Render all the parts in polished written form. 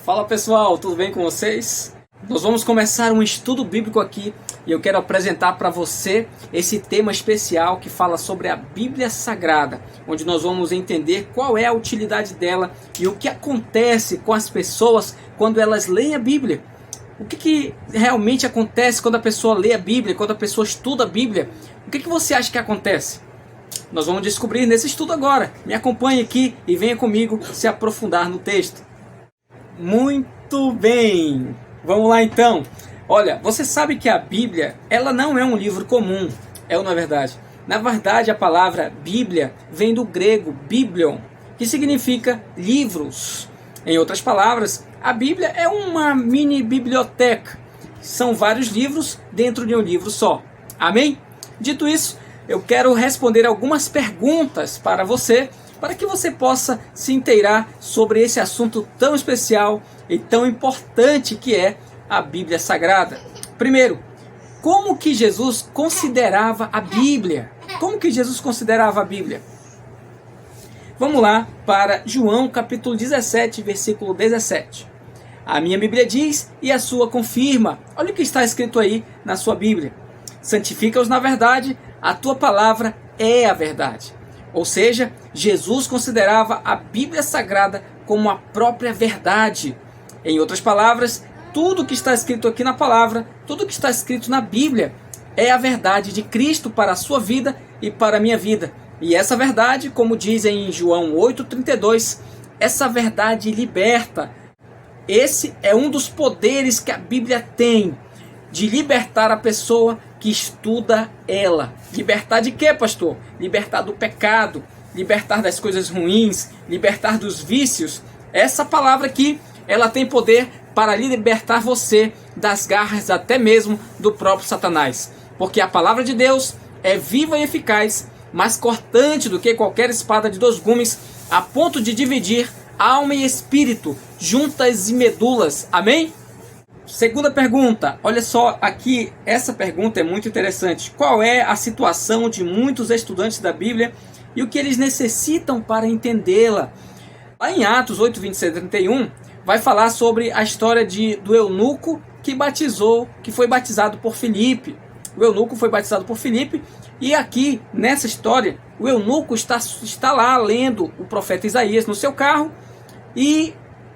Fala pessoal, tudo bem com vocês? Nós vamos começar um estudo bíblico aqui e eu quero apresentar para você esse tema especial que fala sobre a Bíblia Sagrada, onde nós vamos entender qual é a utilidade dela e o que acontece com as pessoas quando elas leem a Bíblia. O que realmente acontece quando a pessoa lê a Bíblia, quando a pessoa estuda a Bíblia? O que você acha que acontece? Nós vamos descobrir nesse estudo agora. Me acompanhe aqui e venha comigo se aprofundar no texto. Muito bem! Vamos lá então. Olha, você sabe que a Bíblia, ela não é um livro comum, não é verdade? Na verdade, a palavra Bíblia vem do grego biblion, que significa livros. Em outras palavras, a Bíblia é uma mini biblioteca. São vários livros dentro de um livro só. Amém? Dito isso, eu quero responder algumas perguntas para você, para que você possa se inteirar sobre esse assunto tão especial e tão importante que é a Bíblia Sagrada. Primeiro, como que Jesus considerava a Bíblia? Como que Jesus considerava a Bíblia? Vamos lá para João capítulo 17, versículo 17. A minha Bíblia diz e a sua confirma. Olha o que está escrito aí na sua Bíblia. Santifica-os na verdade, a tua palavra é a verdade. Ou seja, Jesus considerava a Bíblia Sagrada como a própria verdade. Em outras palavras, tudo que está escrito aqui na palavra, tudo que está escrito na Bíblia, é a verdade de Cristo para a sua vida e para a minha vida. E essa verdade, como dizem em João 8,32, essa verdade liberta. Esse é um dos poderes que a Bíblia tem, de libertar a pessoa que estuda ela. Libertar de quê, pastor? Libertar do pecado, libertar das coisas ruins, libertar dos vícios. Essa palavra aqui, ela tem poder para libertar você das garras até mesmo do próprio Satanás. Porque a palavra de Deus é viva e eficaz, mais cortante do que qualquer espada de dois gumes, a ponto de dividir alma e espírito, juntas e medulas. Amém? Segunda pergunta, olha só aqui, essa pergunta é muito interessante. Qual é a situação de muitos estudantes da Bíblia e o que eles necessitam para entendê-la? Lá em Atos 8, 26 e 31, vai falar sobre a história do eunuco que foi batizado por Filipe. O eunuco foi batizado por Filipe e aqui, nessa história, o eunuco está lá lendo o profeta Isaías no seu carro e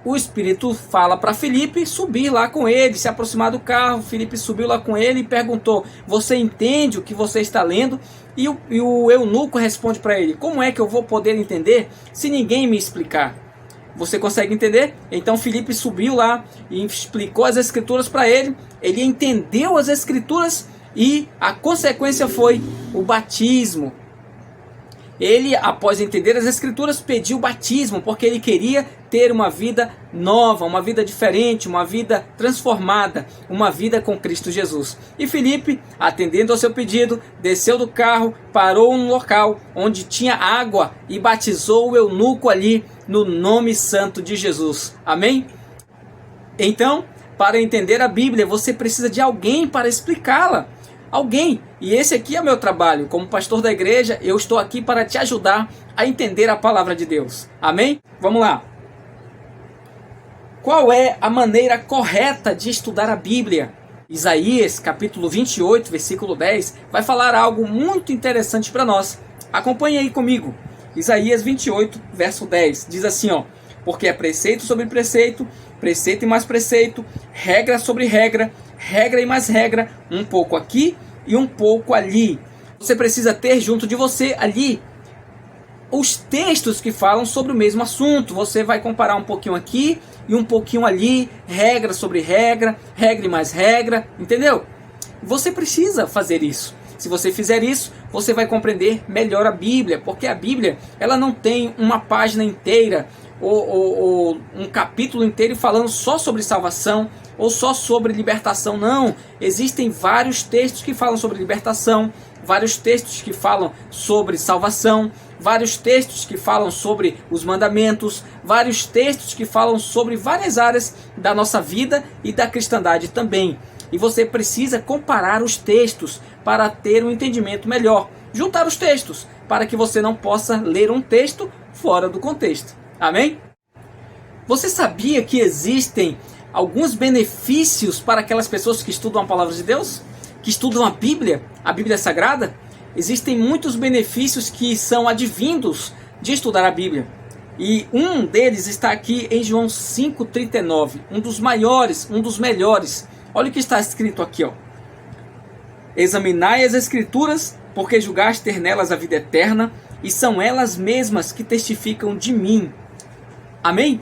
o Espírito fala para Filipe subir lá com ele, se aproximar do carro. Filipe subiu lá com ele e perguntou: você entende o que você está lendo? E o eunuco responde para ele: como é que eu vou poder entender se ninguém me explicar? Você consegue entender? Então Filipe subiu lá e explicou as escrituras para ele. Ele entendeu as escrituras e a consequência foi o batismo. Ele, após entender as escrituras, pediu o batismo, porque ele queria ter uma vida nova, uma vida diferente, uma vida transformada, uma vida com Cristo Jesus. E Filipe, atendendo ao seu pedido, desceu do carro, parou num local onde tinha água e batizou o eunuco ali no nome santo de Jesus. Amém? Então, para entender a Bíblia, você precisa de alguém para explicá-la. Alguém, e esse aqui é o meu trabalho, como pastor da igreja, eu estou aqui para te ajudar a entender a palavra de Deus. Amém? Vamos lá. Qual é a maneira correta de estudar a Bíblia? Isaías, capítulo 28, versículo 10, vai falar algo muito interessante para nós. Acompanhe aí comigo. Isaías 28, verso 10, diz assim, ó: porque é preceito sobre preceito, preceito e mais preceito, regra sobre regra, regra e mais regra, um pouco aqui e um pouco ali. Você precisa ter junto de você ali os textos que falam sobre o mesmo assunto. Você vai comparar um pouquinho aqui e um pouquinho ali, regra sobre regra, regra e mais regra, entendeu? Você precisa fazer isso. Se você fizer isso, você vai compreender melhor a Bíblia, porque a Bíblia, ela não tem uma página inteira ou um capítulo inteiro falando só sobre salvação ou só sobre libertação. Não, existem vários textos que falam sobre libertação, vários textos que falam sobre salvação, vários textos que falam sobre os mandamentos, vários textos que falam sobre várias áreas da nossa vida e da cristandade também. E você precisa comparar os textos para ter um entendimento melhor. Juntar os textos, para que você não possa ler um texto fora do contexto. Amém? Você sabia que existem alguns benefícios para aquelas pessoas que estudam a palavra de Deus? Que estudam a Bíblia Sagrada? Existem muitos benefícios que são advindos de estudar a Bíblia. E um deles está aqui em João 5,39, um dos maiores, um dos melhores. Olha o que está escrito aqui, ó. Examinai as Escrituras, porque julgaste ter nelas a vida eterna, e são elas mesmas que testificam de mim. Amém?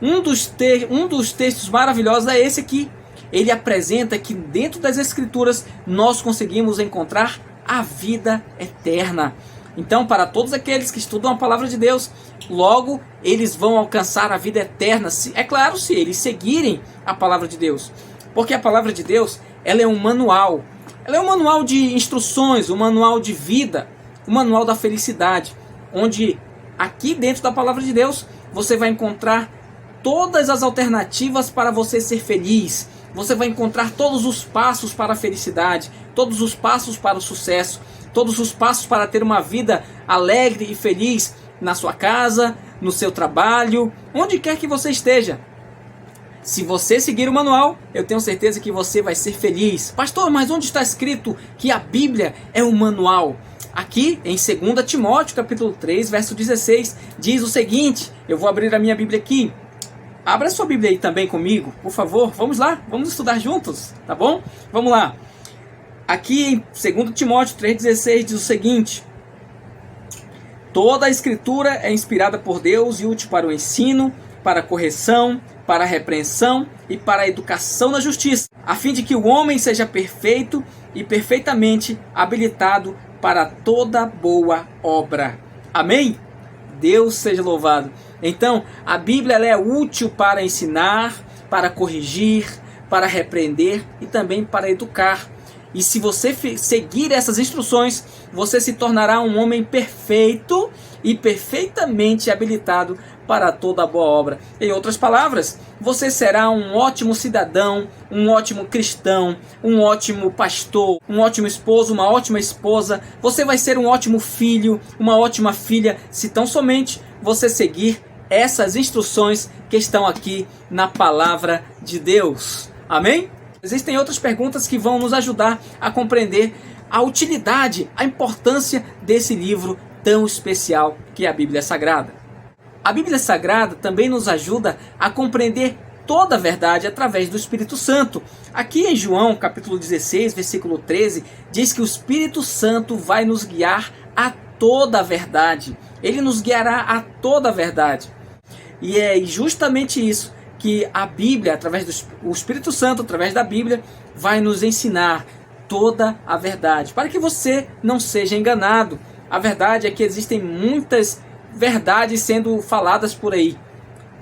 Um dos textos maravilhosos é esse aqui. Ele apresenta que dentro das Escrituras nós conseguimos encontrar a vida eterna. Então, para todos aqueles que estudam a palavra de Deus, logo eles vão alcançar a vida eterna. É claro, se eles seguirem a palavra de Deus. Porque a palavra de Deus, ela é um manual. Ela é um manual de instruções, um manual de vida, um manual da felicidade. Onde aqui dentro da palavra de Deus, você vai encontrar todas as alternativas para você ser feliz. Você vai encontrar todos os passos para a felicidade, todos os passos para o sucesso, todos os passos para ter uma vida alegre e feliz na sua casa, no seu trabalho, onde quer que você esteja. Se você seguir o manual, eu tenho certeza que você vai ser feliz. Pastor, mas onde está escrito que a Bíblia é um manual? Aqui em 2 Timóteo, capítulo 3, verso 16, diz o seguinte, eu vou abrir a minha Bíblia aqui. Abra sua Bíblia aí também comigo, por favor. Vamos lá, vamos estudar juntos, tá bom? Vamos lá. Aqui em 2 Timóteo 3,16 diz o seguinte: toda a Escritura é inspirada por Deus e útil para o ensino, para a correção, para a repreensão e para a educação na justiça, a fim de que o homem seja perfeito e perfeitamente habilitado para toda boa obra. Amém? Deus seja louvado. Então, a Bíblia ela é útil para ensinar, para corrigir, para repreender e também para educar. E se você seguir essas instruções, você se tornará um homem perfeito e perfeitamente habilitado para toda boa obra. Em outras palavras, você será um ótimo cidadão, um ótimo cristão, um ótimo pastor, um ótimo esposo, uma ótima esposa. Você vai ser um ótimo filho, uma ótima filha, se tão somente você seguir essas instruções que estão aqui na palavra de Deus. Amém? Existem outras perguntas que vão nos ajudar a compreender a utilidade, a importância desse livro tão especial que é a Bíblia Sagrada. A Bíblia Sagrada também nos ajuda a compreender toda a verdade através do Espírito Santo. Aqui em João, capítulo 16, versículo 13, diz que o Espírito Santo vai nos guiar a toda a verdade. Ele nos guiará a toda a verdade. E é justamente isso que a Bíblia, através do Espírito Santo, através da Bíblia, vai nos ensinar toda a verdade, para que você não seja enganado. A verdade é que existem muitas verdades sendo faladas por aí,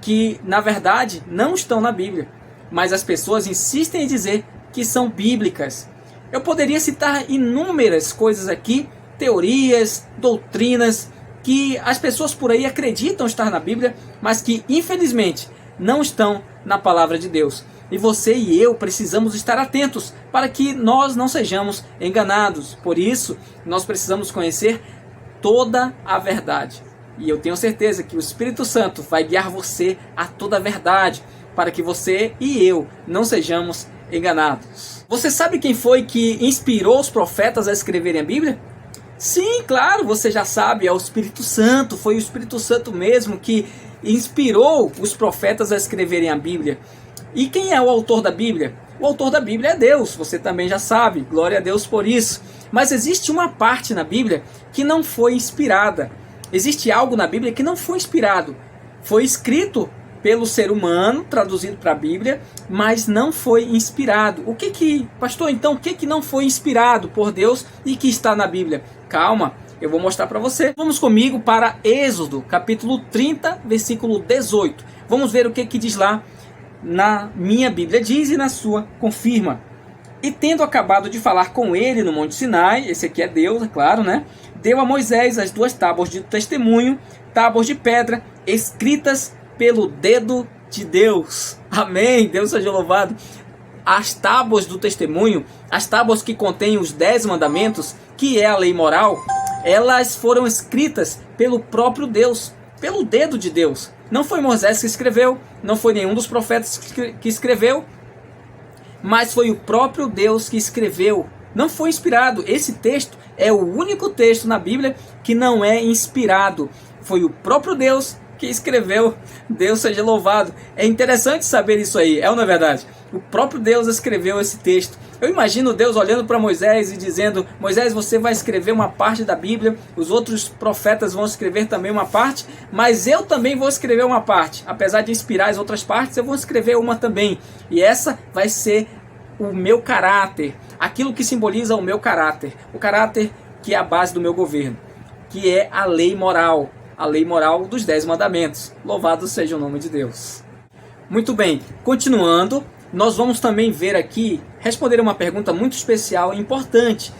que na verdade não estão na Bíblia, mas as pessoas insistem em dizer que são bíblicas. Eu poderia citar inúmeras coisas aqui, teorias, doutrinas, que as pessoas por aí acreditam estar na Bíblia, mas que infelizmente não estão na palavra de Deus. E você e eu precisamos estar atentos para que nós não sejamos enganados. Por isso, nós precisamos conhecer toda a verdade. E eu tenho certeza que o Espírito Santo vai guiar você a toda a verdade, para que você e eu não sejamos enganados. Você sabe quem foi que inspirou os profetas a escreverem a Bíblia? Sim, claro, você já sabe, é o Espírito Santo. Foi o Espírito Santo mesmo que inspirou os profetas a escreverem a Bíblia. E quem é o autor da Bíblia? O autor da Bíblia é Deus, você também já sabe, glória a Deus por isso. Mas existe uma parte na Bíblia que não foi inspirada. Existe algo na Bíblia que não foi inspirado. Foi escrito pelo ser humano, traduzido para a Bíblia, mas não foi inspirado. Pastor, então o que não foi inspirado por Deus e que está na Bíblia? Calma, eu vou mostrar para você. Vamos comigo para Êxodo, capítulo 30, versículo 18. Vamos ver o que diz lá. Na minha Bíblia diz e na sua confirma. E tendo acabado de falar com ele no Monte Sinai, esse aqui é Deus, é claro, né? Deu a Moisés as 2 tábuas de testemunho, tábuas de pedra, escritas pelo dedo de Deus. Amém, Deus seja louvado. As tábuas do testemunho, as tábuas que contêm os 10 mandamentos, que é a lei moral, elas foram escritas pelo próprio Deus. pelo dedo de Deus. Não foi Moisés que escreveu, não foi nenhum dos profetas que escreveu, mas foi o próprio Deus que escreveu. Não foi inspirado. Esse texto é o único texto na Bíblia que não é inspirado. Foi o próprio Deus que escreveu. Deus seja louvado. É interessante saber isso aí, é ou não é verdade? O próprio Deus escreveu esse texto. Eu imagino Deus olhando para Moisés e dizendo: Moisés, você vai escrever uma parte da Bíblia, os outros profetas vão escrever também uma parte, mas eu também vou escrever uma parte. Apesar de inspirar as outras partes, eu vou escrever uma também. E essa vai ser o meu caráter, aquilo que simboliza o meu caráter, o caráter que é a base do meu governo, que é a lei moral dos 10 mandamentos. Louvado seja o nome de Deus. Muito bem, continuando, nós vamos também ver aqui, responder uma pergunta muito especial e importante.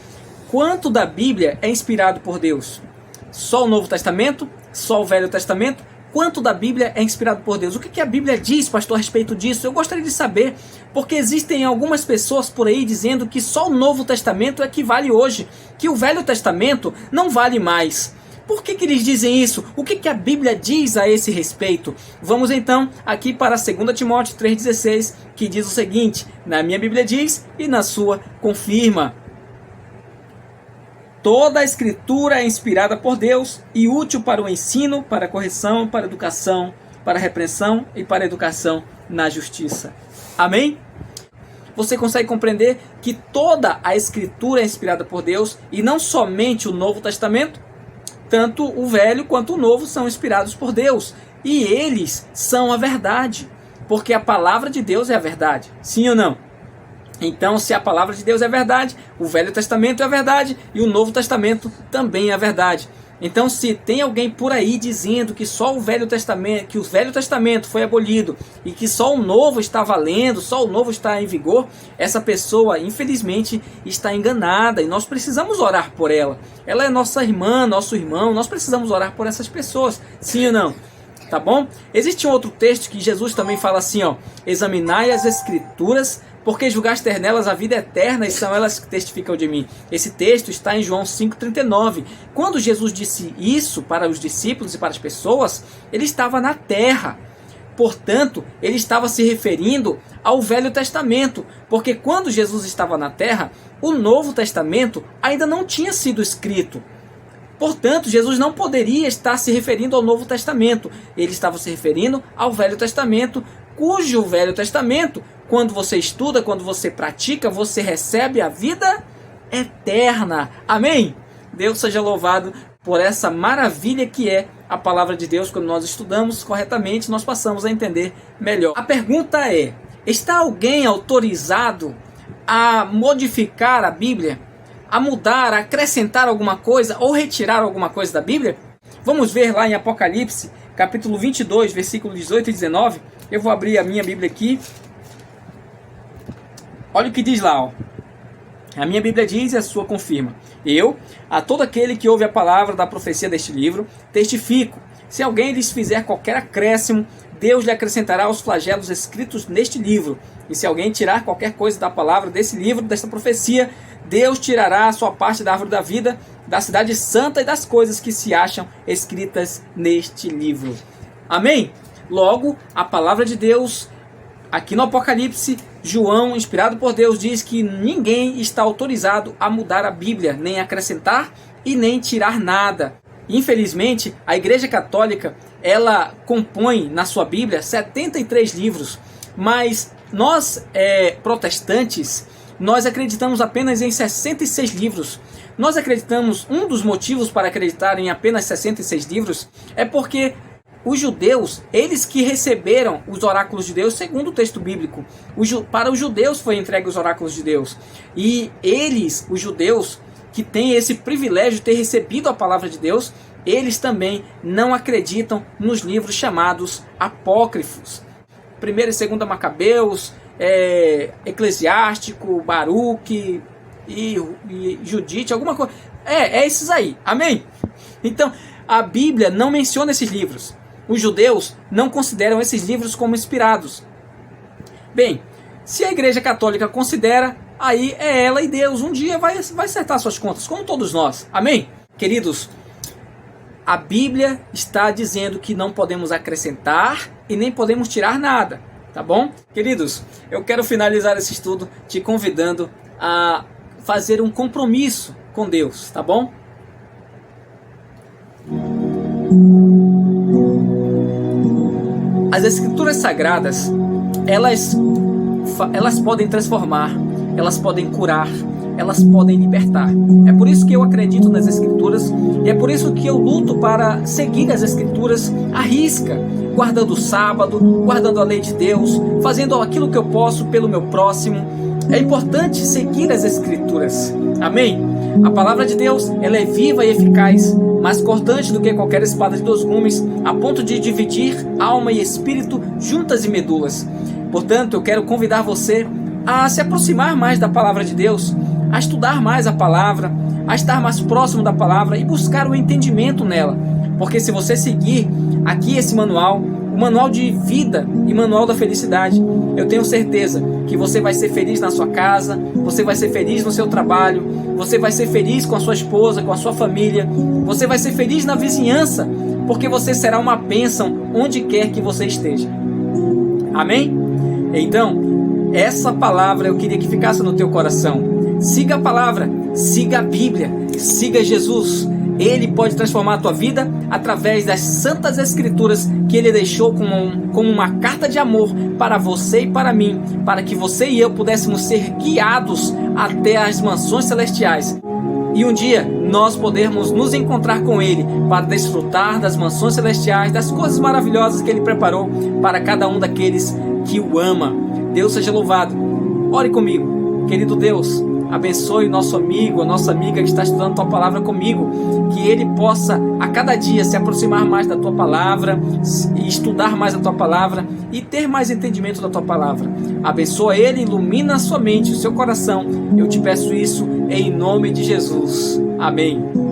Quanto da Bíblia é inspirado por Deus? Só o Novo Testamento? Só o Velho Testamento? Quanto da Bíblia é inspirado por Deus? O que a Bíblia diz, pastor, a respeito disso? Eu gostaria de saber, porque existem algumas pessoas por aí dizendo que só o Novo Testamento é que vale hoje, que o Velho Testamento não vale mais. Por que eles dizem isso? O que a Bíblia diz a esse respeito? Vamos então aqui para 2 Timóteo 3,16, que diz o seguinte: na minha Bíblia diz e na sua confirma. Toda a Escritura é inspirada por Deus e útil para o ensino, para a correção, para a educação, para a repreensão e para a educação na justiça. Amém? Você consegue compreender que toda a Escritura é inspirada por Deus e não somente o Novo Testamento? Tanto o Velho quanto o Novo são inspirados por Deus. E eles são a verdade. Porque a palavra de Deus é a verdade. Sim ou não? Então, se a palavra de Deus é verdade, o Velho Testamento é verdade e o Novo Testamento também é verdade. Então, se tem alguém por aí dizendo que só o Velho Testamento, que o Velho Testamento foi abolido e que só o Novo está valendo, só o Novo está em vigor, essa pessoa, infelizmente, está enganada e nós precisamos orar por ela. Ela é nossa irmã, nosso irmão, nós precisamos orar por essas pessoas, sim ou não? Tá bom? Existe um outro texto que Jesus também fala assim, ó: examinai as Escrituras, porque julgaste ter nelas a vida eterna e são elas que testificam de mim. Esse texto está em João 5,39. Quando Jesus disse isso para os discípulos e para as pessoas, ele estava na terra. Portanto, ele estava se referindo ao Velho Testamento, porque quando Jesus estava na terra, o Novo Testamento ainda não tinha sido escrito. Portanto, Jesus não poderia estar se referindo ao Novo Testamento. Ele estava se referindo ao Velho Testamento, cujo Velho Testamento, quando você estuda, quando você pratica, você recebe a vida eterna. Amém? Deus seja louvado por essa maravilha que é a palavra de Deus. Quando nós estudamos corretamente, nós passamos a entender melhor. A pergunta é: está alguém autorizado a modificar a Bíblia? A mudar, a acrescentar alguma coisa ou retirar alguma coisa da Bíblia? Vamos ver lá em Apocalipse, capítulo 22, versículos 18 e 19. Eu vou abrir a minha Bíblia aqui. Olha o que diz lá, ó. A minha Bíblia diz e a sua confirma: eu, a todo aquele que ouve a palavra da profecia deste livro, testifico: se alguém lhes fizer qualquer acréscimo, Deus lhe acrescentará os flagelos escritos neste livro. E se alguém tirar qualquer coisa da palavra desse livro, desta profecia, Deus tirará a sua parte da árvore da vida, da cidade santa e das coisas que se acham escritas neste livro. Amém? Logo, a palavra de Deus, aqui no Apocalipse, João, inspirado por Deus, diz que ninguém está autorizado a mudar a Bíblia, nem acrescentar e nem tirar nada. Infelizmente, a Igreja Católica, ela compõe na sua Bíblia 73 livros, mas nós, protestantes, nós acreditamos apenas em 66 livros. Nós acreditamos, um dos motivos para acreditar em apenas 66 livros é porque os judeus, eles que receberam os oráculos de Deus, segundo o texto bíblico, para os judeus foi entregue os oráculos de Deus. E eles, os judeus, que têm esse privilégio de ter recebido a palavra de Deus, eles também não acreditam nos livros chamados apócrifos. 1ª e 2ª Macabeus, Eclesiástico, Baruque e Judite, alguma coisa. É esses aí, amém? Então, a Bíblia não menciona esses livros. Os judeus não consideram esses livros como inspirados. Bem, se a Igreja Católica considera, aí é ela e Deus. Um dia vai acertar suas contas, como todos nós. Amém? Queridos, A Bíblia está dizendo que não podemos acrescentar e nem podemos tirar nada, tá bom? Queridos, eu quero finalizar esse estudo te convidando a fazer um compromisso com Deus, tá bom? As Escrituras Sagradas, elas podem transformar, elas podem curar, elas podem libertar. É por isso que eu acredito nas Escrituras e é por isso que eu luto para seguir as Escrituras à risca, guardando o sábado, guardando a lei de Deus, fazendo aquilo que eu posso pelo meu próximo. É importante seguir as Escrituras. Amém? A palavra de Deus, ela é viva e eficaz, mais cortante do que qualquer espada de 2 gumes, a ponto de dividir alma e espírito, juntas e medulas. Portanto, eu quero convidar você a se aproximar mais da palavra de Deus, a estudar mais a palavra, a estar mais próximo da palavra e buscar o entendimento nela. Porque se você seguir aqui esse manual, o manual de vida e manual da felicidade, eu tenho certeza que você vai ser feliz na sua casa, você vai ser feliz no seu trabalho, você vai ser feliz com a sua esposa, com a sua família, você vai ser feliz na vizinhança, porque você será uma bênção onde quer que você esteja. Amém? Então, essa palavra eu queria que ficasse no teu coração. Siga a palavra, siga a Bíblia, siga Jesus. Ele pode transformar a tua vida através das santas escrituras que Ele deixou como uma carta de amor para você e para mim, para que você e eu pudéssemos ser guiados até as mansões celestiais. E um dia nós podermos nos encontrar com Ele para desfrutar das mansões celestiais, das coisas maravilhosas que Ele preparou para cada um daqueles que o ama. Deus seja louvado. Ore comigo. Querido Deus, abençoe o nosso amigo, a nossa amiga que está estudando a Tua Palavra comigo, que ele possa a cada dia se aproximar mais da Tua Palavra, e estudar mais a Tua Palavra e ter mais entendimento da Tua Palavra. Abençoa ele, ilumina a sua mente, o seu coração. Eu te peço isso em nome de Jesus. Amém.